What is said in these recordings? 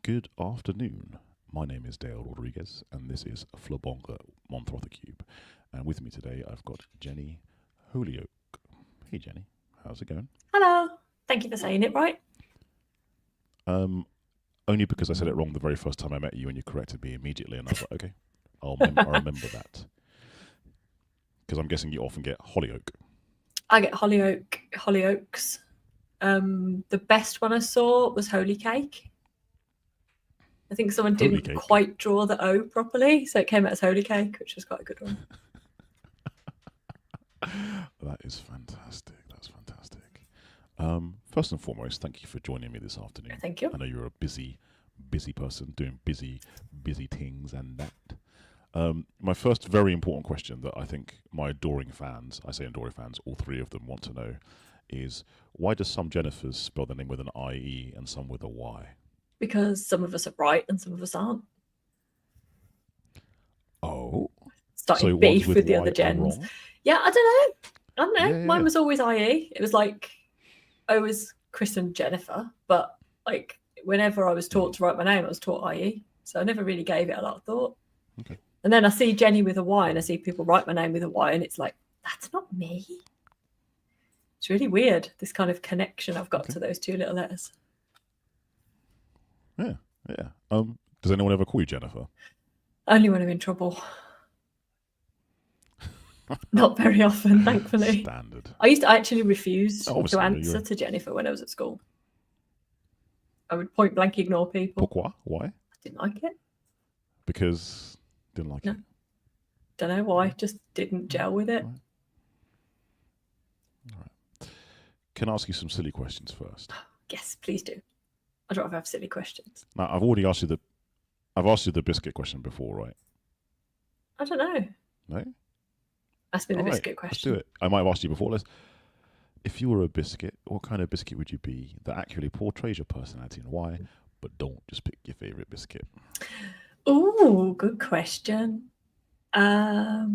Good afternoon. My name is Dale Rodriguez, and this is Flabonga Montrother Cube. And with me today, I've got Jennie Holyoake. Hey, Jennie. How's it going? Hello. Thank you for saying it right. Only because I said it wrong the very first time I met you, and you corrected me immediately, and I was like, okay, I'll remember that. Because I'm guessing you often get Holyoake. I get Hollyoakes. The best one I saw was Holy Cake. I think someone didn't quite draw the O properly, so it came out as Holy Cake, which was quite a good one. That is fantastic. That's fantastic. First and foremost, thank you for joining me this afternoon. Thank you. I know you're a busy person doing busy things and that. My first very important question that I think my adoring fans, I say adoring fans, all three of them want to know is, why does some Jennifers spell their name with an IE and some with a Y? Because some of us are right and some of us aren't. Oh. Starting beef with the other gens. Yeah, I don't know. Yeah, mine was always IE. It was like, I was christened Jennifer, but like whenever I was taught to write my name, I was taught IE. So I never really gave it a lot of thought. Okay. And then I see Jennie with a Y and I see people write my name with a Y and it's like, that's not me. It's really weird, this kind of connection I've got to those two little letters. Yeah. Does anyone ever call you Jennifer? Only when I'm in trouble. Not very often, thankfully. Standard. I actually refused to answer to Jennifer when I was at school. I would point blank ignore people. Pourquoi? Why? I didn't like it. Because didn't like it? Don't know why. Just didn't gel with it. All right. Can I ask you some silly questions first? Yes, please do. I'd rather have silly questions. Now, I've already asked you the biscuit question before, right? I don't know. No? Ask me the biscuit question. Let's do it. I might have asked you before. If you were a biscuit, what kind of biscuit would you be that accurately portrays your personality and why? But don't just pick your favorite biscuit. Ooh, good question. Oh,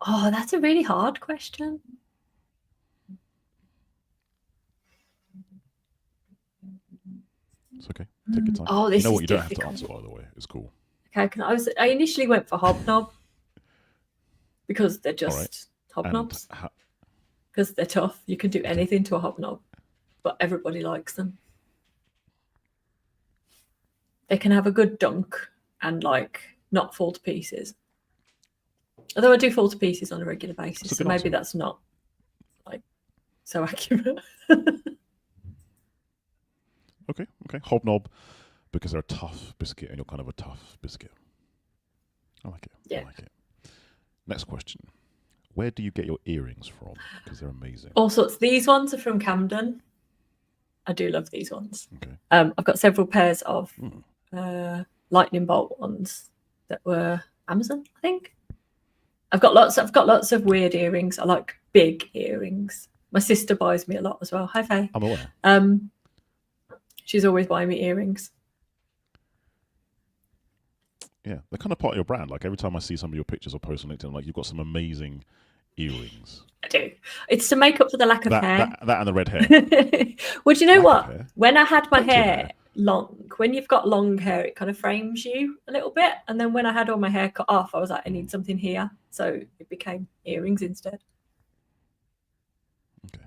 that's a really hard question. It's okay. Take your time. Oh, this you know what? You don't have to answer, by the way. It's cool. Okay. I initially went for hobnob because they're just hobnobs. Because they're tough. You can do anything to a hobnob, but everybody likes them. They can have a good dunk and like not fall to pieces. Although I do fall to pieces on a regular basis, so maybe that's not like so accurate. Okay. Hobnob, because they're a tough biscuit and you're kind of a tough biscuit. I like it. Yeah. I like it. Next question. Where do you get your earrings from? Because they're amazing. All sorts. These ones are from Camden. I do love these ones. Okay. I've got several pairs of lightning bolt ones that were Amazon, I think. I've got lots of weird earrings. I like big earrings. My sister buys me a lot as well. Hi, Faye. I'm aware. She's always buying me earrings. Yeah, they're kind of part of your brand. Like every time I see some of your pictures or posts on LinkedIn, I'm like, you've got some amazing earrings. I do. It's to make up for the lack of hair. That and the red hair. Well, do you know what? When I had my hair long, when you've got long hair, it kind of frames you a little bit. And then when I had all my hair cut off, I was like, I need something here. So it became earrings instead. Okay.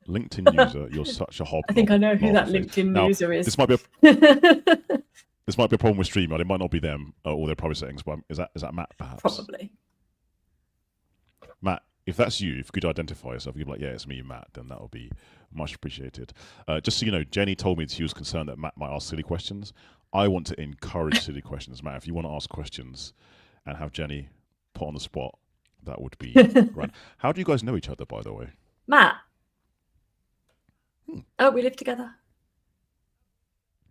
LinkedIn user, you're such a hobnob. I think I know who that LinkedIn user is. This might be a problem with StreamYard. It might not be them or their private settings, but is that Matt perhaps? Probably. Matt, if that's you, if you could identify yourself, you'd be like, yeah, it's me, Matt, then that would be much appreciated. Just so you know, Jennie told me that she was concerned that Matt might ask silly questions. I want to encourage silly questions. Matt, if you want to ask questions and have Jennie put on the spot, that would be right. How do you guys know each other, by the way? Matt. Oh, we live together.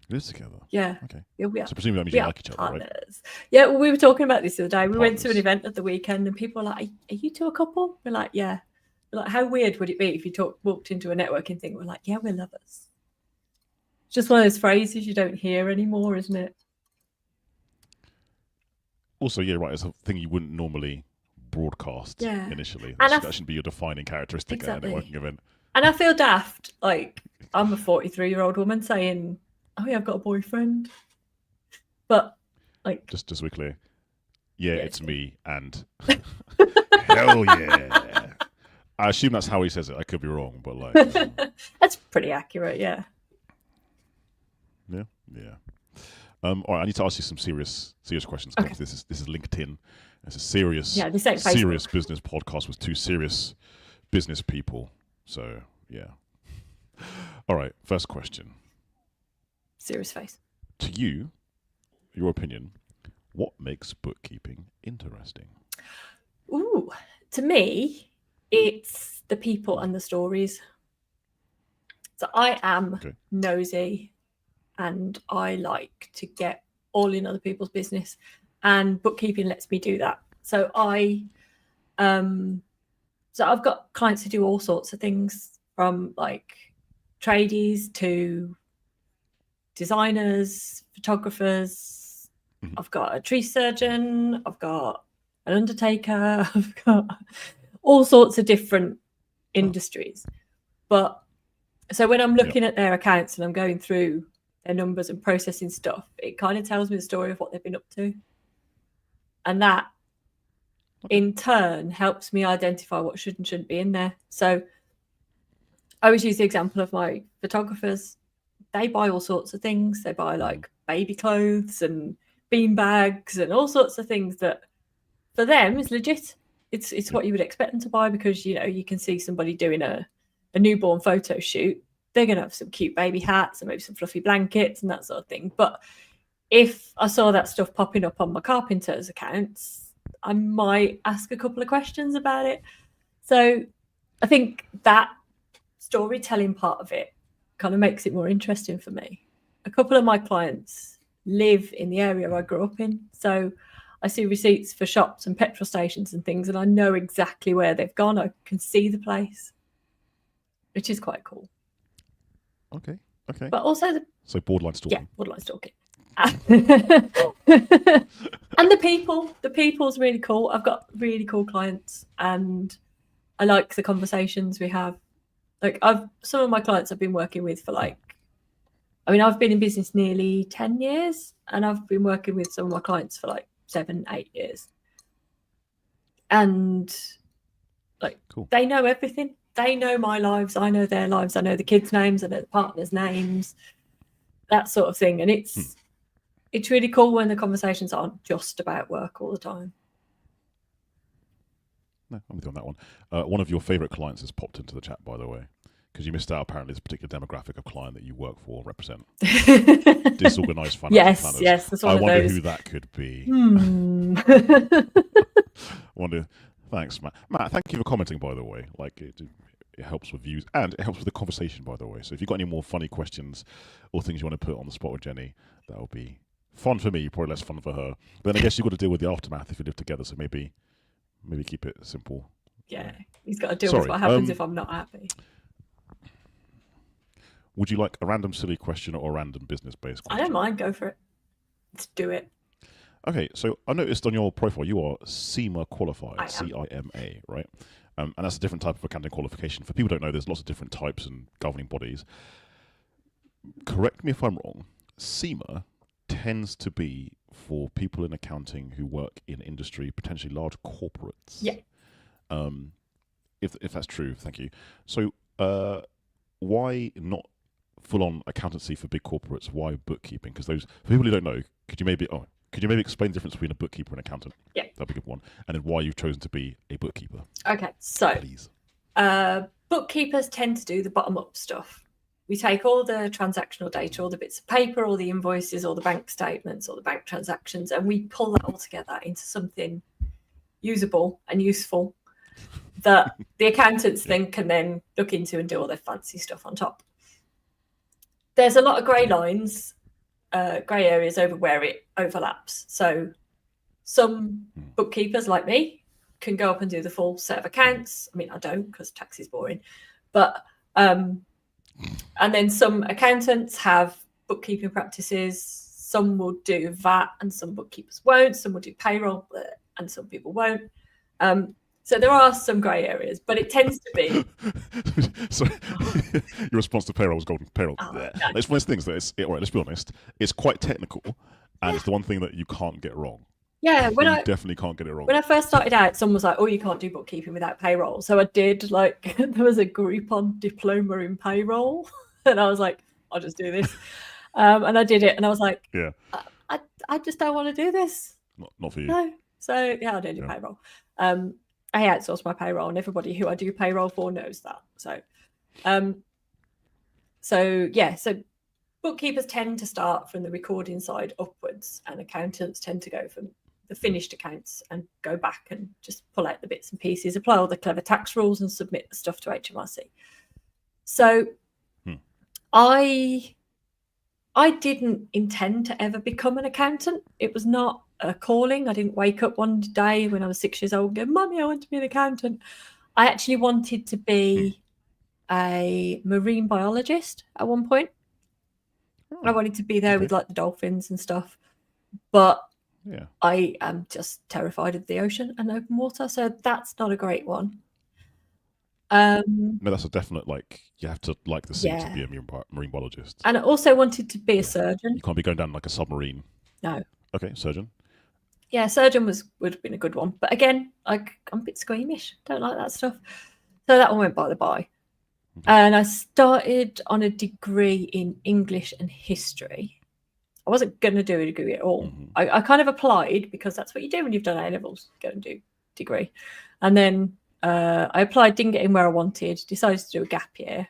You live together? Yeah. Okay. Yeah, we are. So presumably that means you like each other, partners. Right? Yeah, well, we were talking about this the other day. We went to an event at the weekend and people were like, are you two a couple? We're like, yeah. We're like, how weird would it be if you walked into a networking thing? We're like, yeah, we're lovers. It's just one of those phrases you don't hear anymore, isn't it? Also, yeah, right. It's a thing you wouldn't normally broadcast initially. And that shouldn't be your defining characteristic at a networking event. And I feel daft, like I'm a 43-year-old woman saying, "Oh yeah, I've got a boyfriend," but like, just to be clear, yeah, it's me, and hell yeah. I assume that's how he says it. I could be wrong, but like, that's pretty accurate. Yeah. Yeah. All right, I need to ask you some serious questions. Okay. This is LinkedIn. It's a serious business podcast with two serious business people. So yeah. All right, first question. Serious face. To you, your opinion, what makes bookkeeping interesting? Ooh, to me, it's the people and the stories. So I am nosy, and I like to get all in other people's business, and bookkeeping lets me do that. So I've got clients who do all sorts of things, from like tradies to designers, photographers. I've got a tree surgeon, I've got an undertaker, I've got all sorts of different industries. But so when I'm looking at their accounts and I'm going through their numbers and processing stuff, it kind of tells me the story of what they've been up to. And that in turn helps me identify what should and shouldn't be in there. So I always use the example of my photographers. They buy all sorts of things. They buy like baby clothes and bean bags and all sorts of things that for them is legit. It's what you would expect them to buy, because you can see somebody doing a newborn photo shoot. They're going to have some cute baby hats and maybe some fluffy blankets and that sort of thing. But if I saw that stuff popping up on my carpenter's accounts, I might ask a couple of questions about it. So I think that storytelling part of it kind of makes it more interesting for me. A couple of my clients live in the area I grew up in, so I see receipts for shops and petrol stations and things, and I know exactly where they've gone. I can see the place, which is quite cool. Okay. But also so borderline stalking. Yeah, borderline stalking. And the people's really cool. I've got really cool clients, and I like the conversations we have. Like some of my clients I've been working with for I've been in business nearly 10 years, and I've been working with some of my clients for 7-8 years. And they know everything. They know my lives. I know their lives. I know the kids' names. I know the partners' names, that sort of thing. And it's really cool when the conversations aren't just about work all the time. No, I'm with you on that one. One of your favourite clients has popped into the chat, by the way, because you missed out apparently this particular demographic of client that you work for, represent. Disorganised financial planners. Yes, that's one I of wonder those. who that could be. Wonder. Thanks, Matt. Matt, thank you for commenting, by the way. It helps with views, and it helps with the conversation, by the way. So if you've got any more funny questions or things you want to put on the spot with Jenny, that'll be fun for me, probably less fun for her. But then I guess you've got to deal with the aftermath if you live together, so maybe keep it simple. Yeah, he's got to deal with what happens if I'm not happy. Would you like a random silly question or a random business-based question? I don't mind. Go for it. Let's do it. Okay, so I noticed on your profile you are CIMA qualified, I am. CIMA, right? And that's a different type of accounting qualification. For people who don't know, there's lots of different types and governing bodies. Correct me if I'm wrong. CIMA tends to be for people in accounting who work in industry, potentially large corporates. Yeah. If that's true, thank you. So why not full-on accountancy for big corporates? Why bookkeeping? Because for people who don't know, could you maybe explain the difference between a bookkeeper and an accountant? Yeah. That'd be a good one. And then why you've chosen to be a bookkeeper. Okay, so please. Bookkeepers tend to do the bottom-up stuff. We take all the transactional data, all the bits of paper, all the invoices, all the bank statements, all the bank transactions, and we pull that all together into something usable and useful that the accountants then can then look into and do all their fancy stuff on top. There's a lot of grey lines, grey areas over where it overlaps. So some bookkeepers like me can go up and do the full set of accounts. I mean, I don't, because tax is boring. But and then some accountants have bookkeeping practices. Some will do VAT and some bookkeepers won't. Some will do payroll and some people won't. So So there are some grey areas, but it tends to be. So your response to payroll was golden payroll. No. It's one of those things that all right. Let's be honest. It's quite technical, and it's the one thing that you can't get wrong. Yeah, definitely can't get it wrong. When I first started out, someone was like, "Oh, you can't do bookkeeping without payroll." So I did. Like, there was a Groupon diploma in payroll, and I was like, "I'll just do this," and I did it, and I was like, "Yeah, I just don't want to do this. Not for you." No. So yeah, I don't do payroll. I outsource my payroll, and everybody who I do payroll for knows that. So bookkeepers tend to start from the recording side upwards, and accountants tend to go from the finished accounts and go back and just pull out the bits and pieces, apply all the clever tax rules, and submit the stuff to HMRC. So I didn't intend to ever become an accountant. It was not a calling. I didn't wake up one day when I was 6 years old and go, "Mummy, I want to be an accountant." I actually wanted to be a marine biologist at one point. I wanted to be there with like the dolphins and stuff, but I am just terrified of the ocean and open water, so that's not a great one. No, that's a definite, like, you have to like the sea to be a marine biologist. And I also wanted to be a surgeon. You can't be going down like a submarine. No. Okay, surgeon. Yeah, surgeon would have been a good one, but again, I'm a bit squeamish. Don't like that stuff. So that one went by the by. And I started on a degree in English and history. I wasn't going to do a degree at all. I kind of applied because that's what you do when you've done A-levels, go and do degree. And then I applied, didn't get in where I wanted, decided to do a gap year.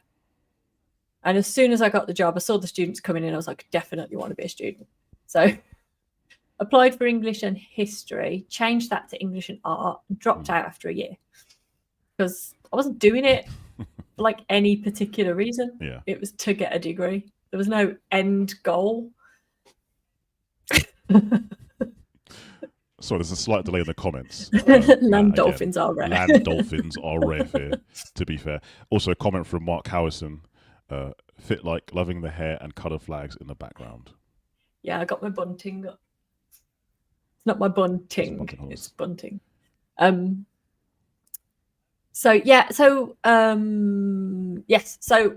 And as soon as I got the job, I saw the students coming in. I was like, definitely want to be a student. So applied for English and history, changed that to English and art, and dropped out after a year because I wasn't doing it for like any particular reason. Yeah. It was to get a degree. There was no end goal. Sorry, there's a slight delay in the comments. Land dolphins are rare. Land dolphins are rare here, to be fair. Also, a comment from Mark Howison. Fit like loving the hair and colour flags in the background. Yeah, I got my bunting. It's not my bunting. It's bunting. Yes. So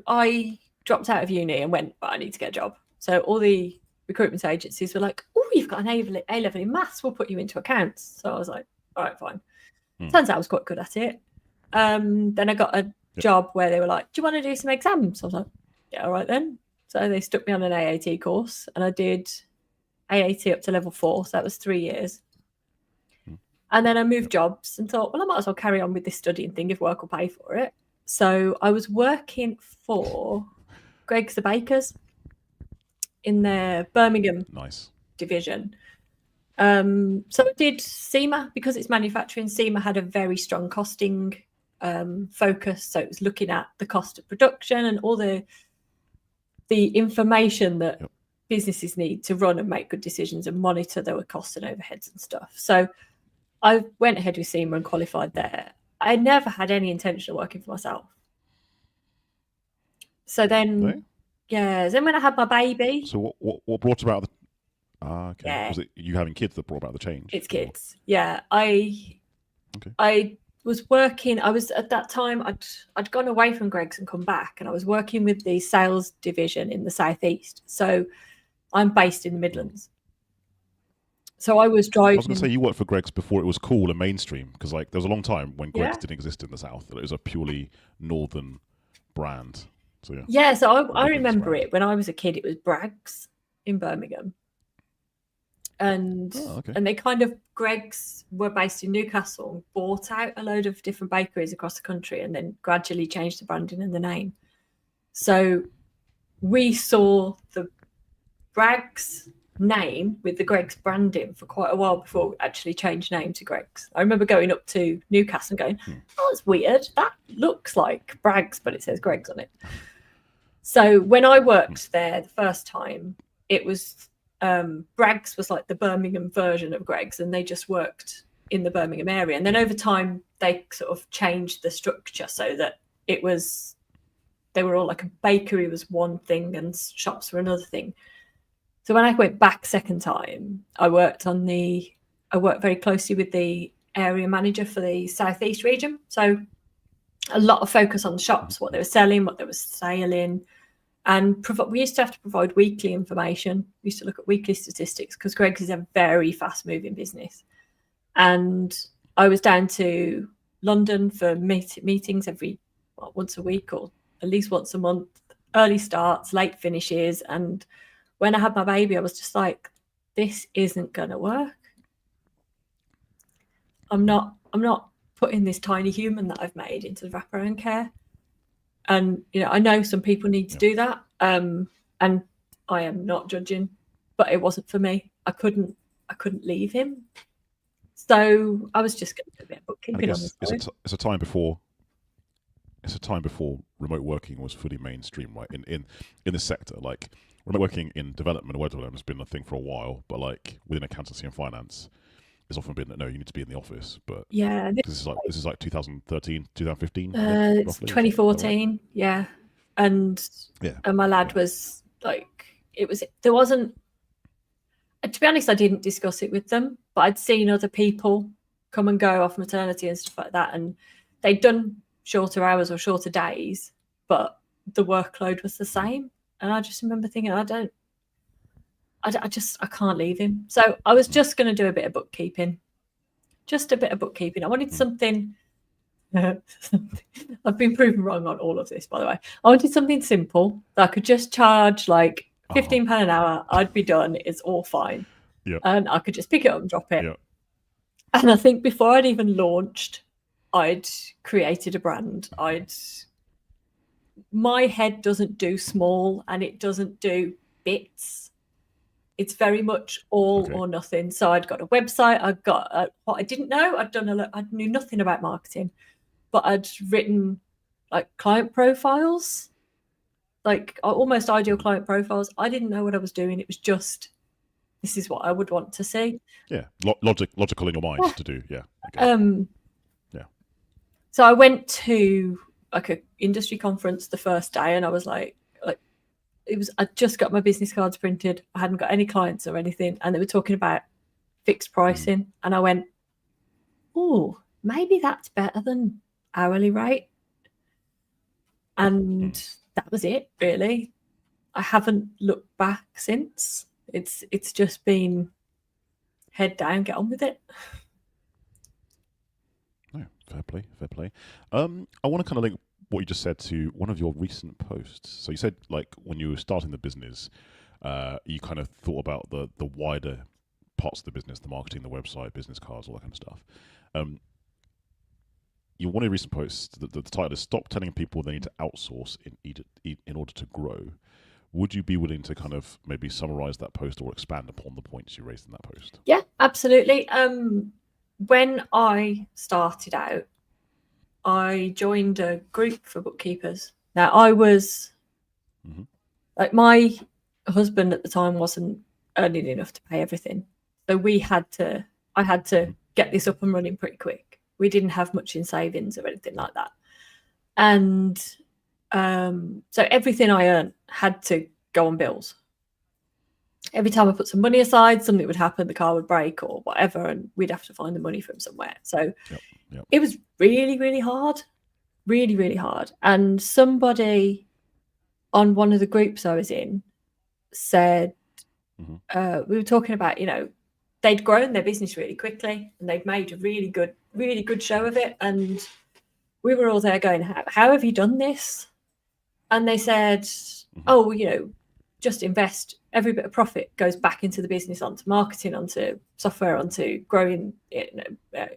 I dropped out of uni and went, I need to get a job. So all the recruitment agencies were like, "Oh, you've got an A-level in maths. We'll put you into accounts." So I was like, "All right, fine." Turns out I was quite good at it. Then I got a job where they were like, "Do you want to do some exams?" I was like, "Yeah, all right then." So they stuck me on an AAT course, and I did AAT up to level 4. So that was 3 years. And then I moved jobs and thought, well, I might as well carry on with this studying thing if work will pay for it. So I was working for Greggs the Bakers in their Birmingham division. So I did SEMA because it's manufacturing. SEMA had a very strong costing focus. So it was looking at the cost of production and all the information that businesses need to run and make good decisions and monitor their costs and overheads and stuff. So I went ahead with SEMA and qualified there. I never had any intention of working for myself. So then, then when I had my baby. So what brought about the? Okay. Yeah. Was it you having kids that brought about the change? It's kids. Yeah, I was working. I was at that time. I'd gone away from Greggs and come back, and I was working with the sales division in the southeast. So I'm based in the Midlands. So I was driving. I was going to say you worked for Greggs before it was cool and mainstream, because like there was a long time when Greggs didn't exist in the south. It was a purely northern brand. So So I remember it when I was a kid. It was Bragg's in Birmingham, and they kind of Greggs were based in Newcastle and bought out a load of different bakeries across the country, and then gradually changed the branding and the name. So we saw the Bragg's name with the Greggs branding for quite a while before we actually changed name to Greggs. I remember going up to Newcastle and going, "Oh, that's weird. That looks like Bragg's, but it says Greggs on it." So when I worked there the first time, it was Bragg's was like the Birmingham version of Greggs, and they just worked in the Birmingham area. And then over time, they sort of changed the structure so that it was, they were all like a bakery was one thing and shops were another thing. So when I went back second time, I worked very closely with the area manager for the Southeast region. So a lot of focus on the shops, what they were selling, what they were sailing. And we used to have to provide weekly information. We used to look at weekly statistics because Greggs is a very fast-moving business. And I was down to London for meetings once a week or at least once a month, early starts, late finishes. And when I had my baby, I was just like, this isn't going to work. I'm not putting this tiny human that I've made into the wraparound care. And, you know, I know some people need to do that. And I am not judging, but it wasn't for me. I couldn't leave him. So I was just going to do a bit of bookkeeping on the side. It's a time before remote working was fully mainstream, right? In the sector, like remote working in development, web development has been a thing for a while, but like within accountancy and finance, it's often been that no, you need to be in the office. But yeah, this is like 2013, 2015. It's 2014, right? Yeah, and my lad was like, there wasn't. To be honest, I didn't discuss it with them, but I'd seen other people come and go off maternity and stuff like that, and they'd done shorter hours or shorter days, but the workload was the same. And I just remember thinking, I can't leave him. So I was just going to do a bit of bookkeeping, I wanted something. I've been proven wrong on all of this, by the way. I wanted something simple that I could just charge like £15 an hour. I'd be done. It's all fine. Yep. And I could just pick it up and drop it. Yep. And I think before I'd even launched, I'd created a brand. My head doesn't do small and it doesn't do bits. It's very much all or nothing. So I'd got a website. I'd got what I didn't know. I knew nothing about marketing, but I'd written like client profiles, like almost ideal client profiles. I didn't know what I was doing. It was just, this is what I would want to see. Yeah, logical in your mind to do. Yeah. Okay. So I went to like an industry conference the first day, and I was like I just got my business cards printed. I hadn't got any clients or anything, and they were talking about fixed pricing, and I went, oh, maybe that's better than hourly rate. And that was it, really. I haven't looked back since. It's just been head down, get on with it. No, fair play. I want to kind of link what you just said to one of your recent posts. So you said, like, when you were starting the business, you kind of thought about the wider parts of the business, the marketing, the website, business cards, all that kind of stuff. One of your recent posts, the title is "Stop Telling People They Need to Outsource in Order to Grow." Would you be willing to kind of maybe summarize that post or expand upon the points you raised in that post? Yeah, absolutely. When I started out, I joined a group for bookkeepers. Now, I was like, my husband at the time wasn't earning enough to pay everything, so I had to get this up and running pretty quick. We didn't have much in savings or anything like that, and so everything I earned had to go on bills. Every time I put some money aside, something would happen, the car would break or whatever, and we'd have to find the money from somewhere. So it was really, really hard, really, really hard. And somebody on one of the groups I was in said, we were talking about, they'd grown their business really quickly and they'd made a really good show of it. And we were all there going, how have you done this? And they said, just invest. Every bit of profit goes back into the business, onto marketing, onto software, onto growing,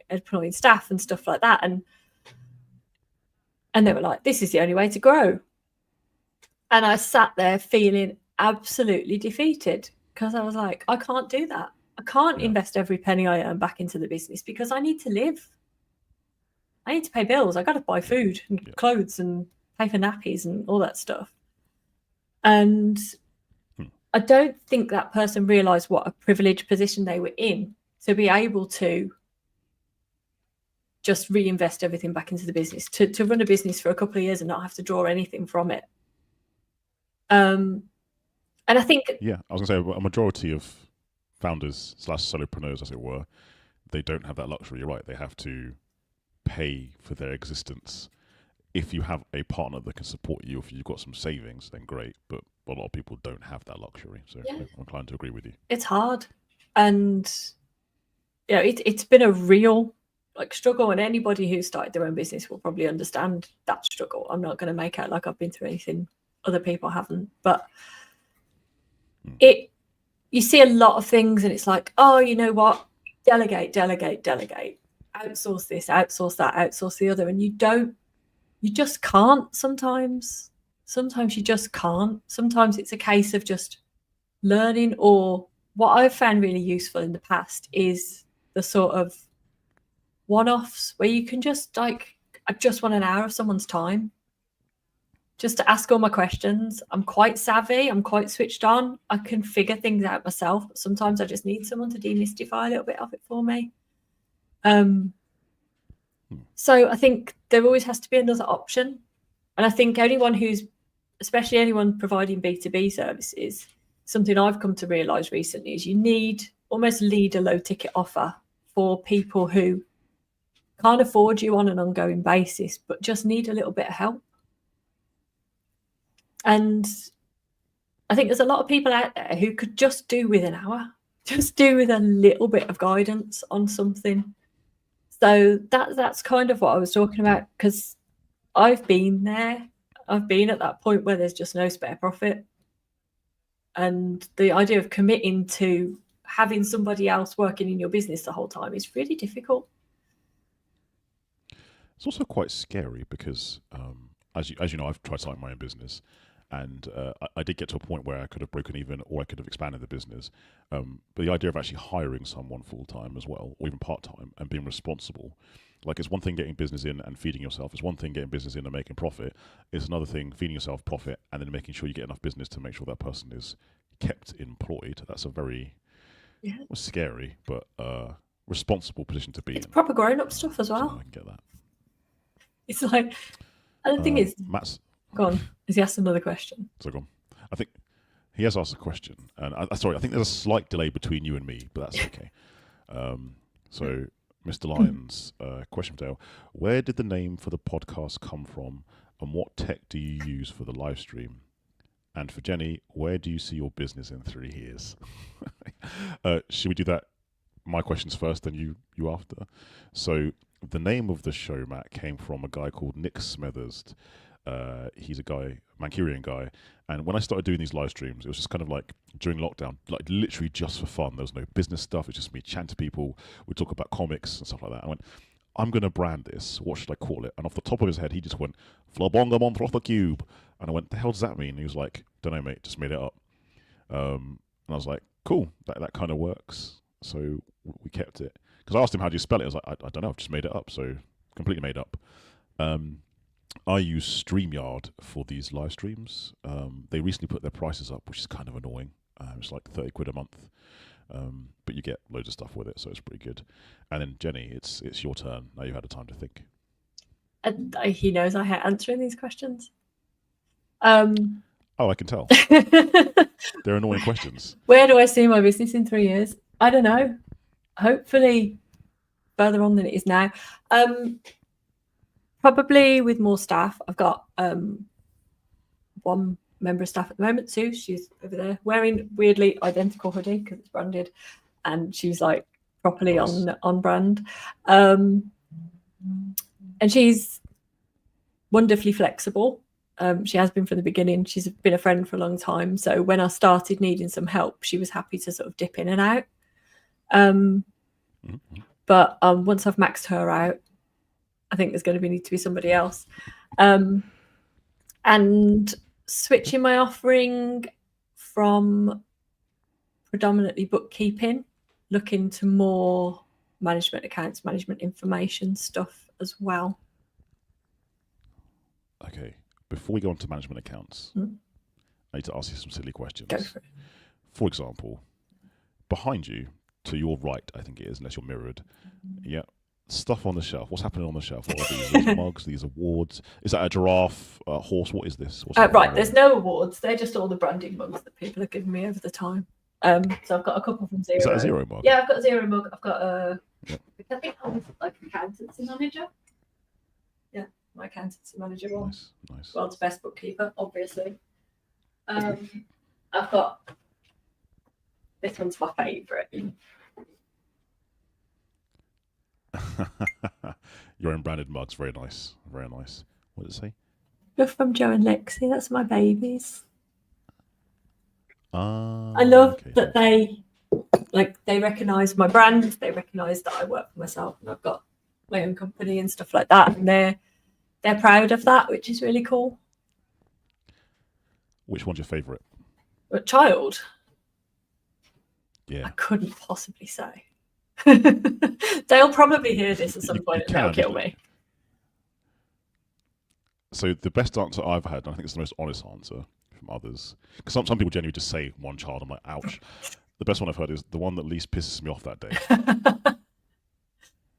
employing staff and stuff like that. And they were like, this is the only way to grow. And I sat there feeling absolutely defeated because I was like, I can't do that. I can't invest every penny I earn back into the business because I need to live. I need to pay bills. I got to buy food and clothes and pay for nappies and all that stuff. And I don't think that person realised what a privileged position they were in to be able to just reinvest everything back into the business, to run a business for a couple of years and not have to draw anything from it. And I think... Yeah, I was going to say a majority of founders / solopreneurs, as it were, they don't have that luxury. You're right. They have to pay for their existence. If you have a partner that can support you, if you've got some savings, then great. But a lot of people don't have that luxury. So I'm inclined to agree with you. It's hard. And it's been a real struggle, and anybody who started their own business will probably understand that struggle. I'm not going to make out like I've been through anything other people haven't, but you see a lot of things and it's like, oh, you know what? Delegate, outsource this, outsource that, outsource the other. And you just can't sometimes. Sometimes you just can't. Sometimes it's a case of just learning, or what I've found really useful in the past is the sort of one-offs where you can just I just want an hour of someone's time just to ask all my questions. I'm quite savvy. I'm quite switched on. I can figure things out myself. But sometimes I just need someone to demystify a little bit of it for me. So I think there always has to be another option. And I think especially anyone providing B2B services, something I've come to realise recently is you need almost lead a low ticket offer for people who can't afford you on an ongoing basis, but just need a little bit of help. And I think there's a lot of people out there who could just do with an hour, just do with a little bit of guidance on something. So that's kind of what I was talking about, because I've been there. I've been at that point where there's just no spare profit. And the idea of committing to having somebody else working in your business the whole time is really difficult. It's also quite scary because, as you know, I've tried starting my own business, and I did get to a point where I could have broken even, or I could have expanded the business. But the idea of actually hiring someone full time as well, or even part time, and being responsible, like, it's one thing getting business in and feeding yourself. It's one thing getting business in and making profit. It's another thing feeding yourself profit and then making sure you get enough business to make sure that person is kept employed. That's a very scary but responsible position to be in. It's proper grown-up stuff as well. So I can get that. It's like, and the thing is, Matt's go on. Has he asked another question? So go on. I think he has asked a question, and I think there's a slight delay between you and me, but that's okay. So, Mr. Lyons, question for Dale: where did the name for the podcast come from, and what tech do you use for the live stream? And for Jenny, where do you see your business in 3 years? Should we do that? My questions first, then you after. So, the name of the show, Matt, came from a guy called Nick Smethurst. He's a guy, Mancunian guy, and when I started doing these live streams, it was just kind of like during lockdown, like literally just for fun. There was no business stuff. It's just me chatting to people. We talk about comics and stuff like that. I went, I'm going to brand this. What should I call it? And off the top of his head, he just went, Flabonga Monfroth the Cube. And I went, the hell does that mean? And he was like, don't know, mate, just made it up. And I was like, cool, that kind of works. So we kept it. Because I asked him, how do you spell it? I was like, I don't know, I've just made it up. So completely made up. I use StreamYard for these live streams. They recently put their prices up, which is kind of annoying. It's like 30 quid a month. But you get loads of stuff with it, so it's pretty good. And then Jenny, it's your turn. Now you've had a time to think. He knows I hate answering these questions. Oh, I can tell. They're annoying questions. Where do I see my business in 3 years? I don't know. Hopefully further on than it is now. Probably with more staff. I've got one member of staff at the moment, Sue. She's over there wearing weirdly identical hoodie because it's branded, and she's like properly on brand. And she's wonderfully flexible. She has been from the beginning. She's been a friend for a long time. So when I started needing some help, she was happy to sort of dip in and out. But once I've maxed her out, I think there's going to need to be somebody else. And switching my offering from predominantly bookkeeping, looking to more management accounts, management information stuff as well. Okay. Before we go on to management accounts, I need to ask you some silly questions. Go for it. For example, behind you, to your right, I think it is, unless you're mirrored. Yeah. Stuff on the shelf. What's happening on the shelf? What are these? These mugs, these awards. Is that a giraffe, a horse? What is this? Right, there's no awards. They're just all the branding mugs that people have given me over the time. So I've got a couple from Zero. Is that a Zero mug? Yeah, I've got a Zero mug. I've got a Yep. I think I was like accountancy manager. Yeah, my accountancy manager role. Nice. World's best bookkeeper, obviously. I've got this one's my favourite. Your own branded mugs, very nice, very nice. What does it say? You're from Joe and Lexi. That's my babies. I love that they recognise my brand. They recognise that I work for myself and I've got my own company and stuff like that. And they're proud of that, which is really cool. Which one's your favourite? A child? Yeah. I couldn't possibly say. They'll probably hear this at some point and they'll kill me. So the best answer I've had, and I think it's the most honest answer from others, because some people genuinely just say one child. I'm like, ouch. The best one I've heard is the one that least pisses me off that day.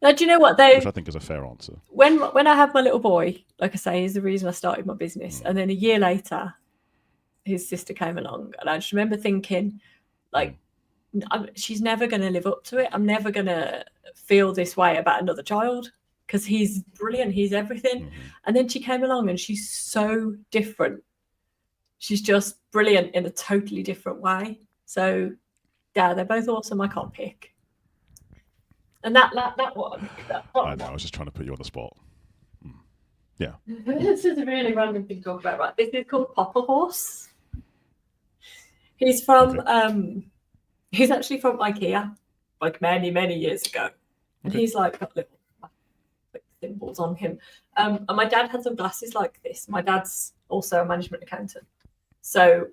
Now, do you know what which I think is a fair answer. When I have my little boy, like I say, is the reason I started my business. And then a year later, his sister came along, and I just remember thinking, like, she's never going to live up to it. I'm never going to feel this way about another child because he's brilliant. He's everything. And then she came along and she's so different. She's just brilliant in a totally different way. So, yeah, they're both awesome. I can't pick. And that one. I know. I was just trying to put you on the spot. Yeah. This is a really random thing to talk about. Right. This is called Popper Horse. He's from he's actually from IKEA, like many, many years ago. And he's like got little symbols on him. And my dad had some glasses like this. My dad's also a management accountant. So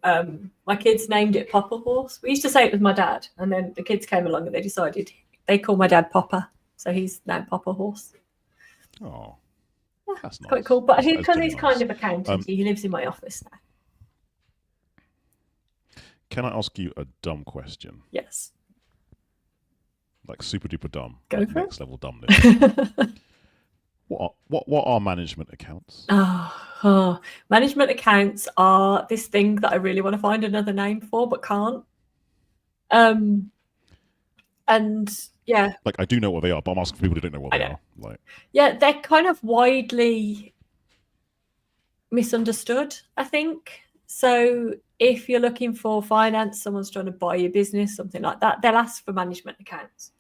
my kids named it Popper Horse. We used to say it was my dad, and then the kids came along and they decided they call my dad Popper. So he's now Popper Horse. Oh, yeah, that's nice. Quite cool. But because he's nice. kind of accountant, he lives in my office now. Can I ask you a dumb question? Yes. Like super duper dumb. Go like for next it. level dumbness. What are management accounts? Management accounts are this thing that I really want to find another name for, but can't. And yeah, like I do know what they are, but I'm asking people who don't know what they are. Like, yeah, they're kind of widely misunderstood, I think. So if you're looking for finance, someone's trying to buy your business, something like that, they'll ask for management accounts.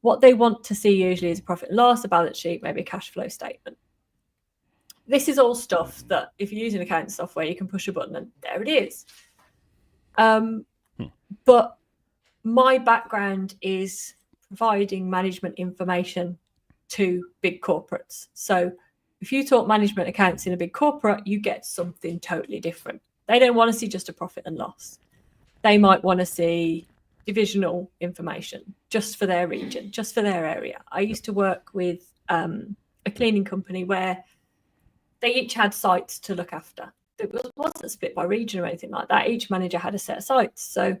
What they want to see usually is a profit and loss, a balance sheet, maybe a cash flow statement. This is all stuff that if you're using accounting software, you can push a button and there it is. But my background is providing management information to big corporates. So if you talk management accounts in a big corporate, you get something totally different. They don't want to see just a profit and loss. They might want to see divisional information just for their region, just for their area. I used to work with a cleaning company where they each had sites to look after. It wasn't split by region or anything like that. Each manager had a set of sites. So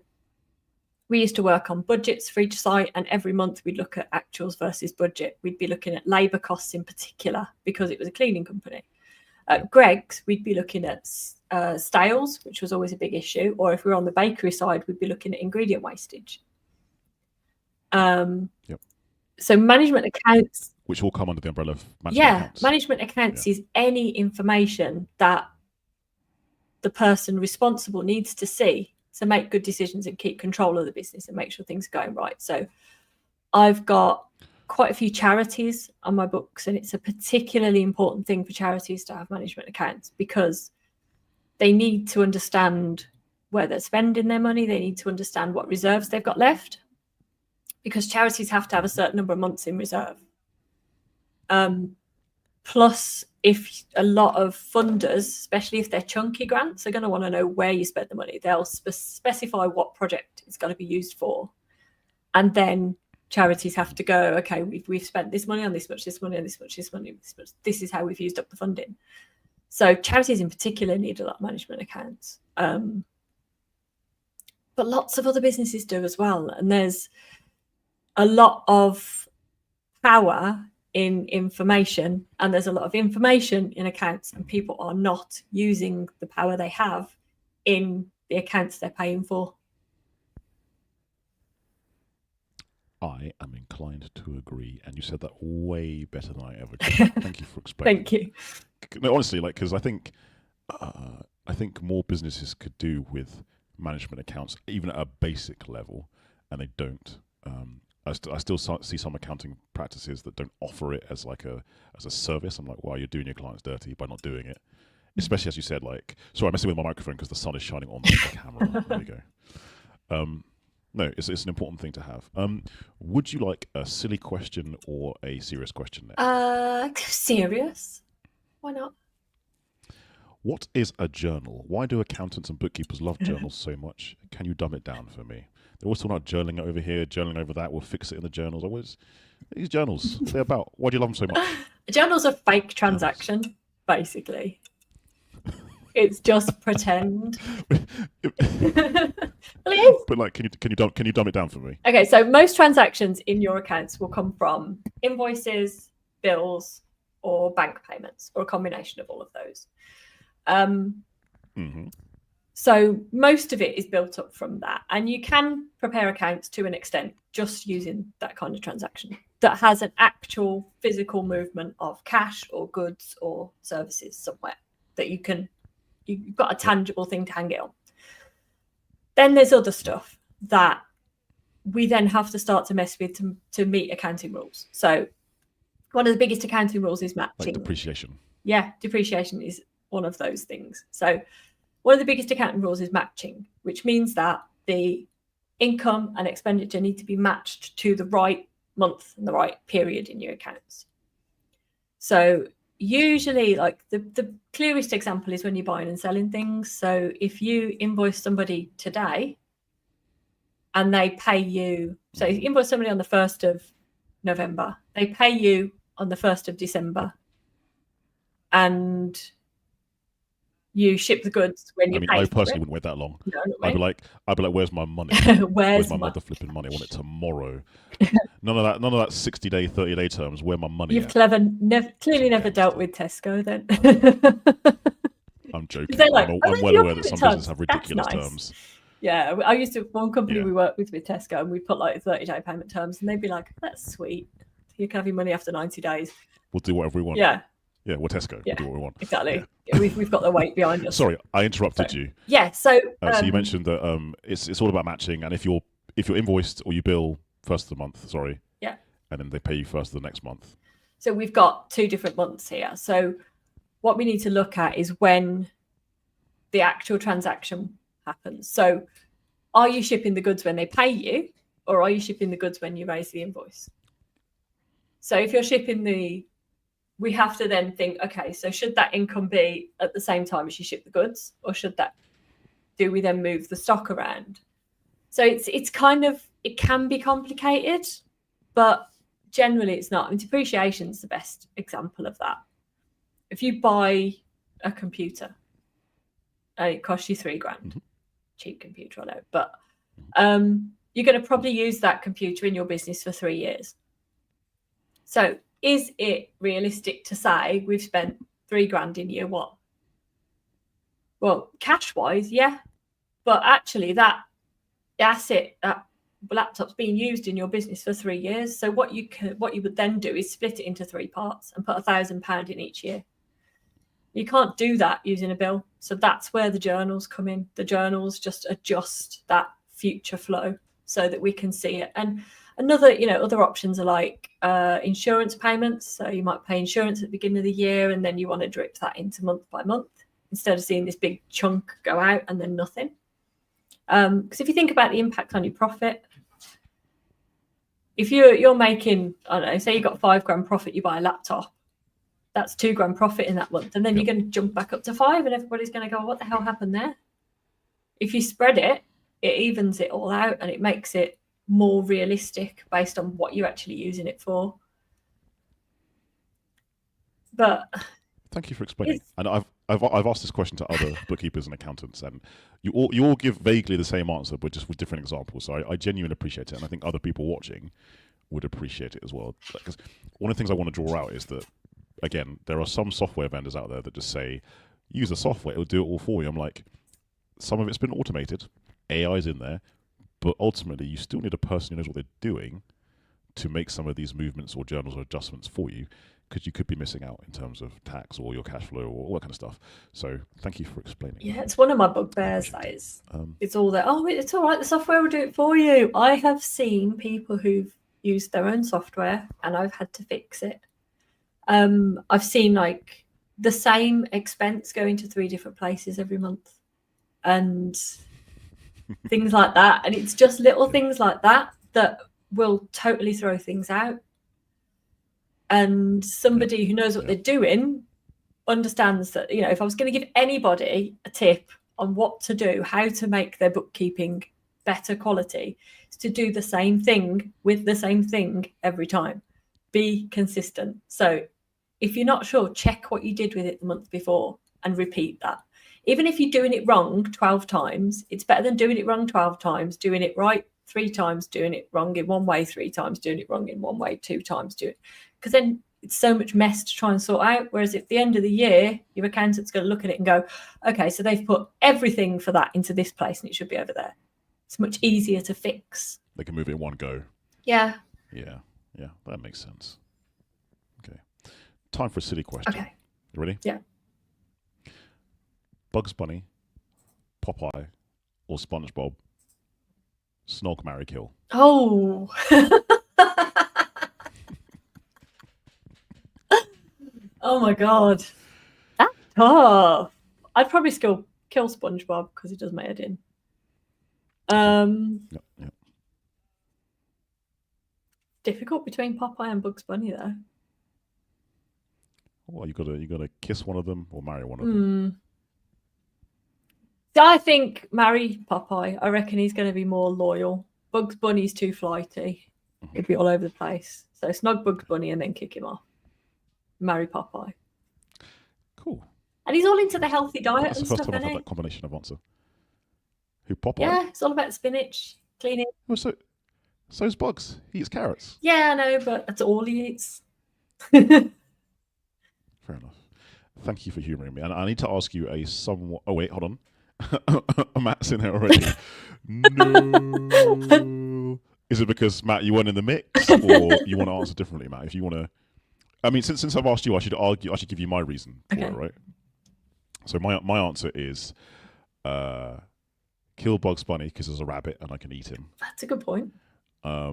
we used to work on budgets for each site, and every month we'd look at actuals versus budget. We'd be looking at labour costs in particular because it was a cleaning company. At Greg's, we'd be looking at stales, which was always a big issue, or if we were on the bakery side, we'd be looking at ingredient wastage. So management accounts, which will come under the umbrella of management accounts. Management accounts is any information that the person responsible needs to see to make good decisions and keep control of the business and make sure things are going right. So I've got quite a few charities on my books, and it's a particularly important thing for charities to have management accounts because they need to understand where they're spending their money. They need to understand what reserves they've got left because charities have to have a certain number of months in reserve. Plus, if a lot of funders, especially if they're chunky grants, are going to want to know where you spent the money. They'll specify what project it's going to be used for. And then charities have to go, okay, we've spent this money on this much, this money on this much, this money, this much. This is how we've used up the funding. So charities in particular need a lot of management accounts. But lots of other businesses do as well. And there's a lot of power in information, and there's a lot of information in accounts, and people are not using the power they have in the accounts they're paying for. I am inclined to agree, and you said that way better than I ever could. Thank you for explaining. Thank you. No, honestly, like, because I think more businesses could do with management accounts, even at a basic level, and they don't. I still see some accounting practices that don't offer it as a service. I'm like, wow, you're doing your clients dirty by not doing it. Especially as you said, like, sorry, I'm messing with my microphone because the sun is shining on the camera. There we go. No, it's an important thing to have. Would you like a silly question or a serious question next? Serious. Why not? What is a journal? Why do accountants and bookkeepers love journals so much? Can you dumb it down for me? They're always talking about journaling over here, journaling over that. We'll fix it in the journals. Always these journals. What are they about? Why do you love them so much? A journal's a fake transaction, basically. It's just pretend. But like, can you dumb it down for me? Okay, so most transactions in your accounts will come from invoices, bills, or bank payments, or a combination of all of those. So most of it is built up from that, and you can prepare accounts to an extent just using that kind of transaction that has an actual physical movement of cash or goods or services somewhere that you've got a tangible thing to hang it on. Then there's other stuff that we then have to start to mess with to meet accounting rules. So one of the biggest accounting rules is matching. Like depreciation. Yeah, depreciation is one of those things. So one of the biggest accounting rules is matching, which means that the income and expenditure need to be matched to the right month and the right period in your accounts. So usually, like the clearest example is when you're buying and selling things. So if you invoice somebody today and they pay you, so you invoice somebody on the 1st of November, they pay you on the 1st of December, and you ship the goods when you pay. I personally wouldn't wait that long. No, I'd be like, where's my money? Where's my mother flipping money? I want it tomorrow. None of that 60-day, 30-day terms. Where my money? You've clearly never dealt with Tesco then. I'm joking. Like, I'm well aware that some businesses have ridiculous terms. Yeah, I used to, one company we worked with Tesco, and we put like 30-day payment terms, and they'd be like, that's sweet. You can have your money after 90 days. We'll do whatever we want. Yeah. Yeah, we're Tesco. Yeah, we'll do what we want. Exactly. Yeah. We've got the weight behind us. Sorry, I interrupted you. Yeah, so you mentioned that it's all about matching, and if you're invoiced or you bill first of the month, yeah, and then they pay you first of the next month. So we've got 2 different months here. So what we need to look at is when the actual transaction happens. So are you shipping the goods when they pay you, or are you shipping the goods when you raise the invoice? So if you're shipping we have to then think, okay, so should that income be at the same time as you ship the goods, or do we then move the stock around? So it's kind of, it can be complicated, but generally it's not. And depreciation is the best example of that. If you buy a computer and it costs you $3,000, cheap computer, I know, but you're going to probably use that computer in your business for 3 years. So is it realistic to say we've spent $3,000 in year 1? Well, cash wise, yeah, but actually that asset, that laptop's being used in your business for 3 years. So what you would then do is split it into 3 parts and put £1,000 in each year. You can't do that using a bill. So that's where the journals come in. The journals just adjust that future flow so that we can see it. And other options are like insurance payments. So you might pay insurance at the beginning of the year, and then you want to drip that into month by month instead of seeing this big chunk go out and then nothing. Because if you think about the impact on your profit, if you're making, I don't know, say you got £5,000 profit, you buy a laptop, that's £2,000 profit in that month, and then you're going to jump back up to 5, and everybody's going to go, what the hell happened there? If you spread it, it evens it all out, and it makes it more realistic based on what you're actually using it for. But thank you for explaining. And I've asked this question to other bookkeepers and accountants, and you all give vaguely the same answer, but just with different examples. So I genuinely appreciate it, and I think other people watching would appreciate it as well. Because one of the things I want to draw out is that, again, there are some software vendors out there that just say, use the software, it'll do it all for you. I'm like, some of it's been automated, AI's in there, but ultimately you still need a person who knows what they're doing to make some of these movements or journals or adjustments for you, because you could be missing out in terms of tax or your cash flow or all that kind of stuff. So thank you for explaining. Yeah, it's one of my bugbears. That is, it's all there. Oh, it's all right. The software will do it for you. I have seen people who've used their own software, and I've had to fix it. I've seen like the same expense going to 3 different places every month, and things like that. And it's just little things like that that will totally throw things out. And somebody who knows what they're doing understands that, you know, if I was going to give anybody a tip on what to do, how to make their bookkeeping better quality, is to do the same thing with the same thing every time. Be consistent. So if you're not sure, check what you did with it the month before and repeat that. Even if you're doing it wrong 12 times, it's better than doing it wrong 12 times, doing it right 3 times, doing it wrong in one way 3 times, doing it wrong in one way 2 times, do it. Because then it's so much mess to try and sort out. Whereas at the end of the year, your accountant's going to look at it and go, okay, so they've put everything for that into this place and it should be over there. It's much easier to fix. They can move it in one go. Yeah. Yeah, that makes sense. Okay. Time for a silly question. Okay. You ready? Yeah. Bugs Bunny, Popeye, or SpongeBob? Snog, marry, kill. Oh. Oh my God. That's tough. I'd probably still kill SpongeBob because he does my head in. Yep. Difficult between Popeye and Bugs Bunny though. Well, you gotta kiss one of them or marry one of them. I think marry Popeye. I reckon he's going to be more loyal. Bugs Bunny's too flighty. He'd be all over the place. So snog Bugs Bunny and then kick him off. Marry Popeye. Cool. And he's all into the healthy diet That's and the first stuff, time I've isn't had he? that combination of answer. Who, Popeye? Yeah, it's all about spinach, cleaning. Oh, so's Bugs. He eats carrots. Yeah, I know, but that's all he eats. Fair enough. Thank you for humouring me. And I need to ask you a somewhat... Oh, wait, hold on. Matt's in here already. No. Is it because, Matt, you weren't in the mix? Or you want to answer differently, Matt? If you want to... I mean, since I've asked you, I should give you my reason for it, right? So my answer is kill Bugs Bunny because there's a rabbit and I can eat him. That's a good point. I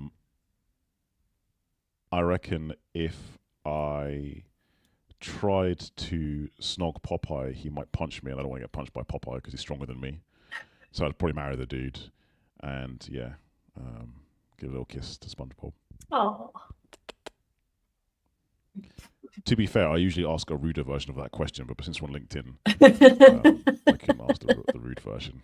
reckon if I tried to snog Popeye, he might punch me, and I don't want to get punched by Popeye because he's stronger than me. So I'd probably marry the dude, and give a little kiss to SpongeBob. Oh. To be fair, I usually ask a ruder version of that question, but since we're on LinkedIn, I can ask the rude version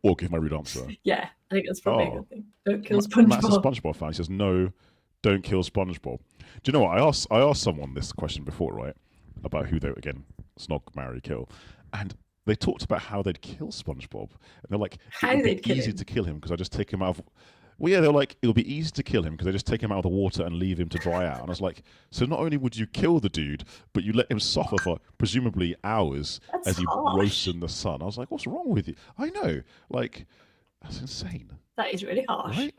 or give my rude answer. Yeah, I think that's probably a good thing. Don't kill SpongeBob. Matt's a SpongeBob fan. He says, no, don't kill SpongeBob. Do you know what? I asked someone this question before, right? About who they, again, snog, marry, kill. And they talked about how they'd kill SpongeBob. And they're like, it would be easy to kill him because I just take him out of... Well, yeah, they're like, it would be easy to kill him because they just take him out of the water and leave him to dry out. And I was like, so not only would you kill the dude, but you let him suffer for presumably hours as he roasts in the sun. I was like, what's wrong with you? I know. Like, that's insane. That is really harsh. Right?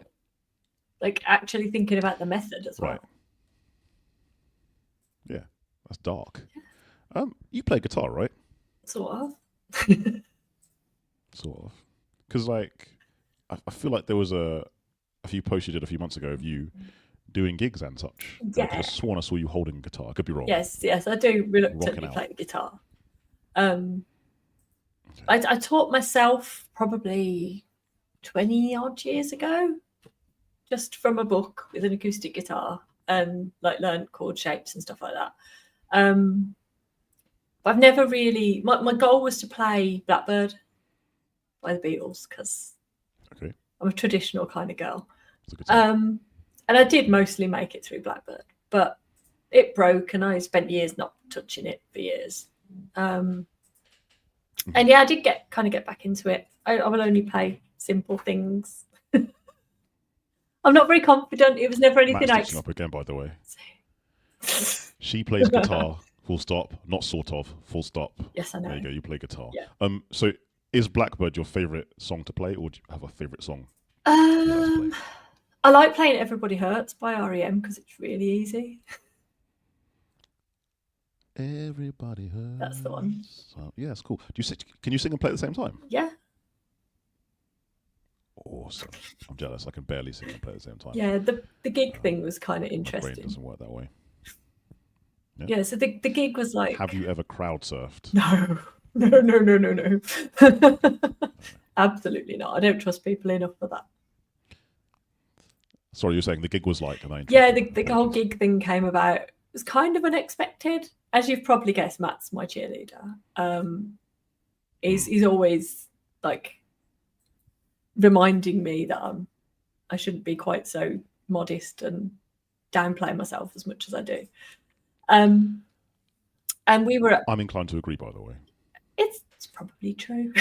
Like, actually thinking about the method as well. Right. Yeah, that's dark. You play guitar, right? Sort of. Sort of. Because, like, I feel like there was a few posts you did a few months ago of you doing gigs and such. Yeah. I could have sworn I saw you holding a guitar. I could be wrong. Yes, I do reluctantly play the guitar. I taught myself probably 20 odd years ago, just from a book with an acoustic guitar, and like learned chord shapes and stuff like that. But I've never really. My goal was to play Blackbird by the Beatles because I'm a traditional kind of girl. And I did mostly make it through Blackbird, but it broke and I spent years not touching it for years. And yeah, I did get back into it. I will only play simple things. I'm not very confident. It was never anything Matt's up again, by the way. She plays guitar, full stop, not sort of, full stop. Yes, I know. There you go, you play guitar. Yeah. So is Blackbird your favourite song to play, or do you have a favourite song? I like playing Everybody Hurts by REM because it's really easy. Everybody Hurts. That's the one. Yeah, it's cool. Can you sing and play at the same time? Yeah. Awesome. I'm jealous. I can barely sing and play at the same time. Yeah, the gig thing was kind of interesting. My brain doesn't work that way. Yeah, so the gig was like... Have you ever crowd surfed? No. Absolutely not. I don't trust people enough for that. Sorry, you're saying the gig was like... Yeah, the whole gig thing came about. It was kind of unexpected. As you've probably guessed, Matt's my cheerleader. He's always like reminding me that I shouldn't be quite so modest and downplay myself as much as I do. And we were... I'm inclined to agree, by the way. It's probably true.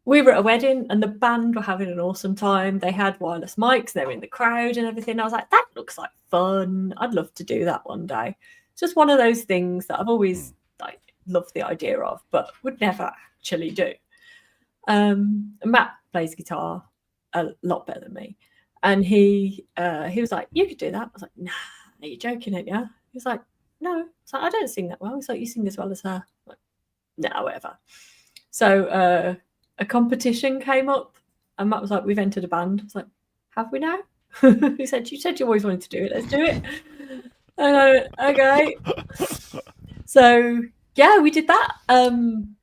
We were at a wedding and the band were having an awesome time. They had wireless mics. They were in the crowd and everything. I was like, that looks like fun. I'd love to do that one day. It's just one of those things that I've always loved the idea of, but would never actually do. Matt plays guitar a lot better than me. And he was like, you could do that. I was like, nah, are you joking, ain't you? He was like, no. It's like, I don't sing that well. He's like, you sing as well as her. I'm like, nah, whatever. So a competition came up and Matt was like, we've entered a band. I was like, have we now? He said, you said you always wanted to do it. Let's do it. I go, okay. So yeah, we did that. And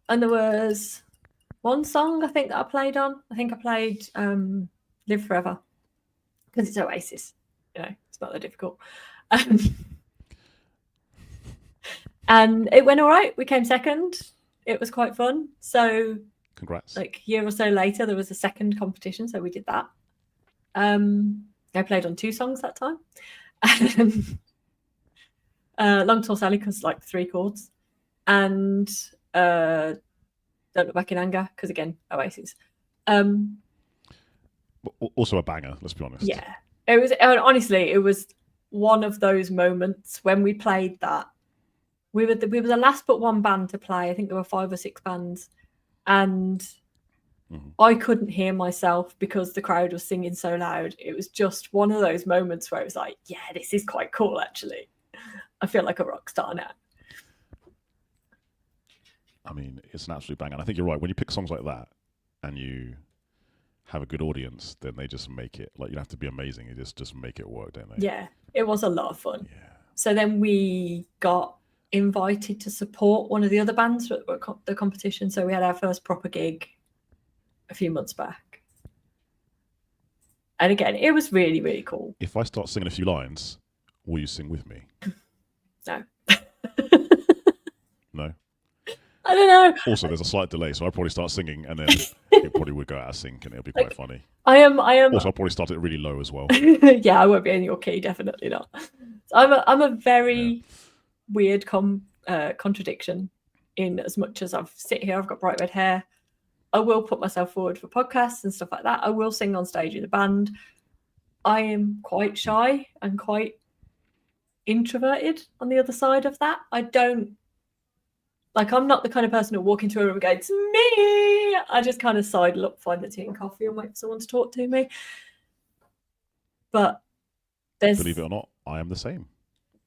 there was one song I think that I played on. I think I played Live Forever because it's Oasis. You know, it's not that difficult. And it went all right. We came second. It was quite fun. So congrats. Like a year or so later, there was a second competition. So we did that. I played on 2 songs that time. Long Tall Sally because like 3 chords. And Don't Look Back in Anger because again, Oasis. Also a banger, let's be honest. Yeah. It was honestly, it was one of those moments when we played that. We were the last but one band to play. I think there were 5 or 6 bands, and I couldn't hear myself because the crowd was singing so loud. It was just one of those moments where it was like, yeah, this is quite cool, actually. I feel like a rock star now. I mean, it's an absolute banger. And I think you're right. When you pick songs like that and you have a good audience, then they just make it, like, you don't have to be amazing. You just make it work, don't they? Yeah, it was a lot of fun. Yeah. So then we got invited to support one of the other bands at the competition. So we had our first proper gig a few months back. And again, it was really, really cool. If I start singing a few lines, will you sing with me? No. No? I don't know. Also, there's a slight delay, so I'll probably start singing and then it probably would go out of sync and it'll be quite funny. I am. Also, I'll probably start it really low as well. Yeah, I won't be in your key, definitely not. I'm a very weird contradiction in as much as I've sit here, I've got bright red hair. I will put myself forward for podcasts and stuff like that. I will sing on stage with a band. I am quite shy and quite introverted on the other side of that. I'm not the kind of person who walk into a room and go, it's me. I just kind of sidle up, find the tea and coffee and wait for someone to talk to me. But believe it or not, I am the same.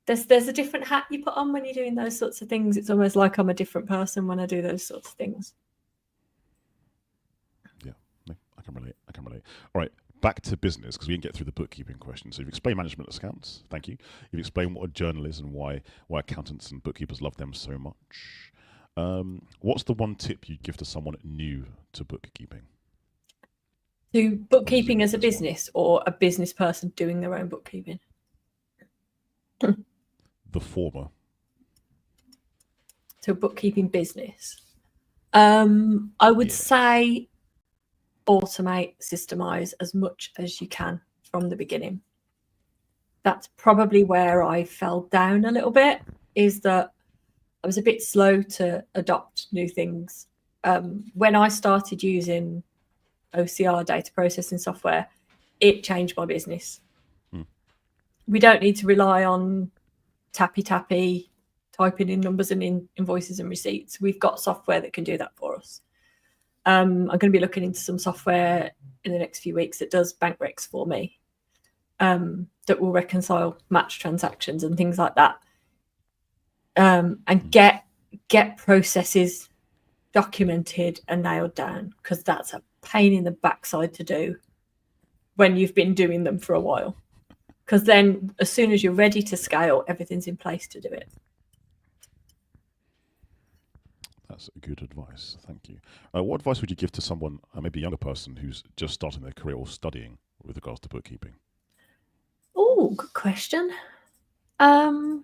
There's a different hat you put on when you're doing those sorts of things. It's almost like I'm a different person when I do those sorts of things. Yeah, I can relate. All right, back to business, because we didn't get through the bookkeeping question. So you've explained management accounts. Thank you. You've explained what a journal is and why accountants and bookkeepers love them so much. What's the one tip you'd give to someone new to bookkeeping? To bookkeeping as a business or a business person doing their own bookkeeping? The former. To bookkeeping business. I would say automate, systemize as much as you can from the beginning. That's probably where I fell down a little bit, is that I was a bit slow to adopt new things. When I started using OCR data processing software, it changed my business. We don't need to rely on tappy, typing in numbers and invoices and receipts. We've got software that can do that for us. I'm going to be looking into some software in the next few weeks that does bank recs for me, that will reconcile match transactions and things like that, and get processes documented and nailed down, because that's a pain in the backside to do when you've been doing them for a while, because then as soon as you're ready to scale, everything's in place to do it. That's good advice. Thank you. What advice would you give to someone, maybe a younger person who's just starting their career or studying with regards to bookkeeping? Oh, good question. I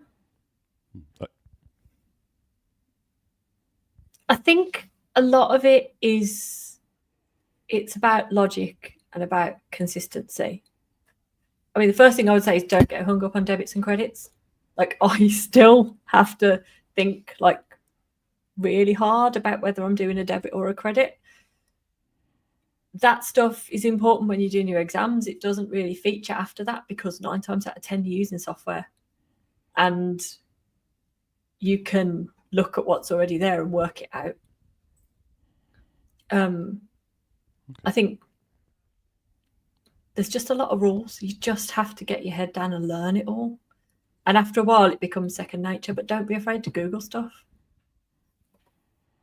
think a lot of it is, it's about logic and about consistency. I mean, the first thing I would say is don't get hung up on debits and credits. Like, I still have to think like really hard about whether I'm doing a debit or a credit. That stuff is important when you're doing your exams. It doesn't really feature after that, because 9 times out of 10 you're using software and you can look at what's already there and work it out. I think there's just a lot of rules. You just have to get your head down and learn it all. And after a while, it becomes second nature, but don't be afraid to Google stuff.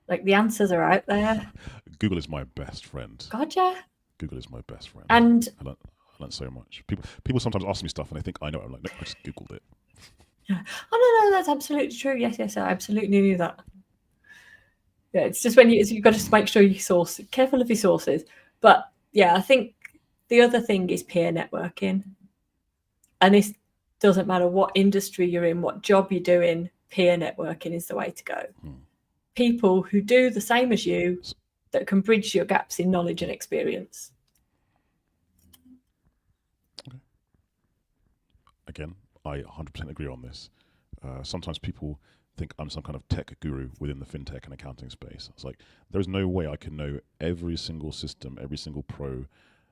Like, the answers are out there. Google is my best friend. God, yeah. Google is my best friend. And I learned so much. People sometimes ask me stuff and they think I know it. I'm like, no, I just Googled it. Yeah. Oh, no, that's absolutely true. Yes, I absolutely knew that. Yeah, it's just when you've got to make sure you source, careful of your sources. But yeah, I think the other thing is peer networking. And this doesn't matter what industry you're in, what job you're doing, peer networking is the way to go. People who do the same as you that can bridge your gaps in knowledge and experience. Okay. Again, I 100% agree on this. Sometimes people think I'm some kind of tech guru within the fintech and accounting space. It's like, there's no way I can know every single system, every single pro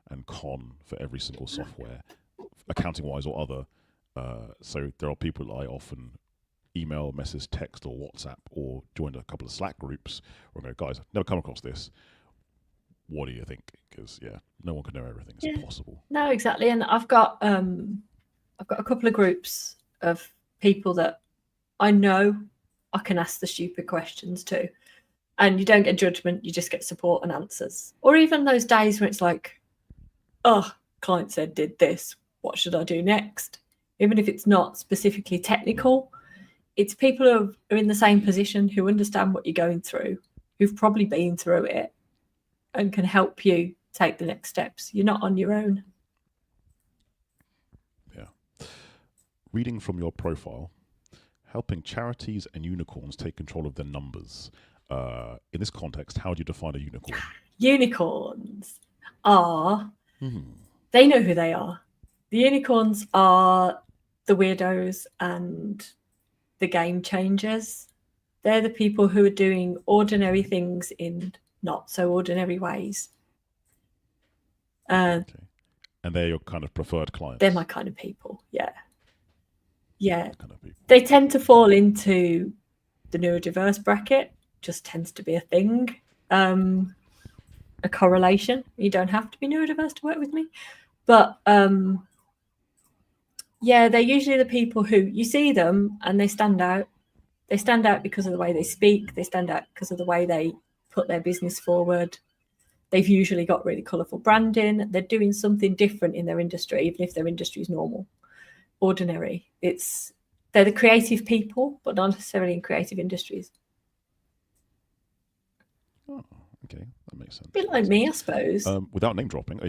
and con for every single software, accounting-wise or other. So there are people that I often email, message, text, or WhatsApp, or join a couple of Slack groups where I go, guys, I've never come across this. What do you think? Because no one can know everything. It's impossible. No, exactly. And I've got a couple of groups of people that I know I can ask the stupid questions to, and you don't get judgment. You just get support and answers. Or even those days where it's like, oh, client said did this. What should I do next? Even if it's not specifically technical, it's people who are in the same position, who understand what you're going through, who've probably been through it, and can help you take the next steps. You're not on your own. Yeah. Reading from your profile, helping charities and unicorns take control of their numbers. In this context, how do you define a unicorn? Unicorns are, they know who they are. The unicorns are the weirdos and the game changers. They're the people who are doing ordinary things in not so ordinary ways. Okay. And they're your kind of preferred clients? They're my kind of people, yeah. Yeah. Kind of people. They tend to fall into the neurodiverse bracket, just tends to be a thing. A correlation. You don't have to be neurodiverse to work with me. But yeah, they're usually the people who you see them and they stand out. They stand out because of the way they speak. They stand out because of the way they put their business forward. They've usually got really colourful branding. They're doing something different in their industry, even if their industry is normal, ordinary. They're the creative people, but not necessarily in creative industries. Oh, okay, that makes sense. A bit like me, I suppose. Without name dropping,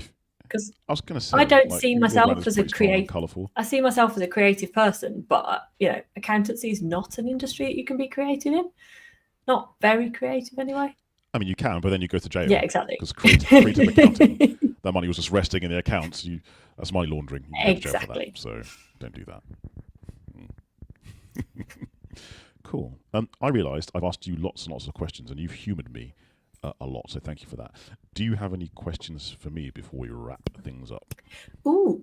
because I was going to say, I don't see myself as a creative. Colourful. I see myself as a creative person, but accountancy is not an industry that you can be creative in. Not very creative, anyway. I mean, you can, but then you go to jail. Yeah, exactly. Because creative accounting, that money was just resting in the accounts. That's money laundering. You go to jail for that, so don't do that. Cool. I realised I've asked you lots and lots of questions, and you've humoured me a lot, so thank you for that. Do you have any questions for me before we wrap things up? Ooh,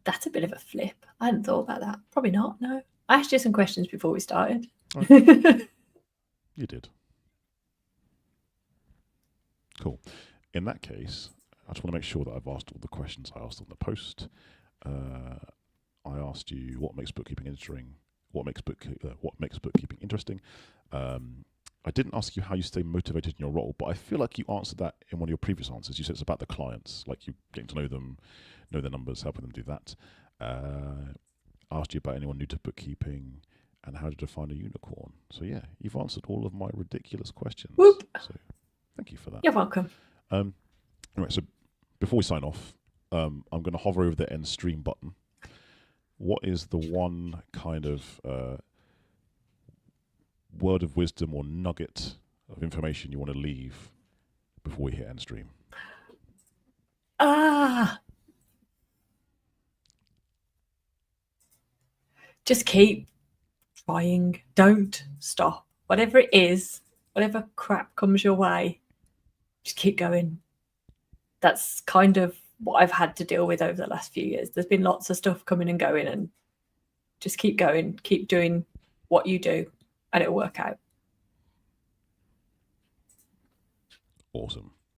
that's a bit of a flip. I hadn't thought about that. Probably not, no. I asked you some questions before we started. You did. Cool. in that case, I just want to make sure that I've asked all the questions I asked on the post. I asked you what makes bookkeeping interesting. What makes bookkeeping interesting? I didn't ask you how you stay motivated in your role, but I feel like you answered that in one of your previous answers. You said it's about the clients, like you getting to know them, know their numbers, helping them do that. I asked you about anyone new to bookkeeping and how to define a unicorn. So yeah, you've answered all of my ridiculous questions. Whoop. So thank you for that. You're welcome. Anyway, so before we sign off, I'm going to hover over the end stream button. What is the one kind of word of wisdom or nugget of information you want to leave before we hit end stream? Just keep trying. Don't stop. Whatever it is, whatever crap comes your way, just keep going. That's kind of what I've had to deal with over the last few years. There's been lots of stuff coming and going, and just keep going, keep doing what you do, and it'll work out. Awesome.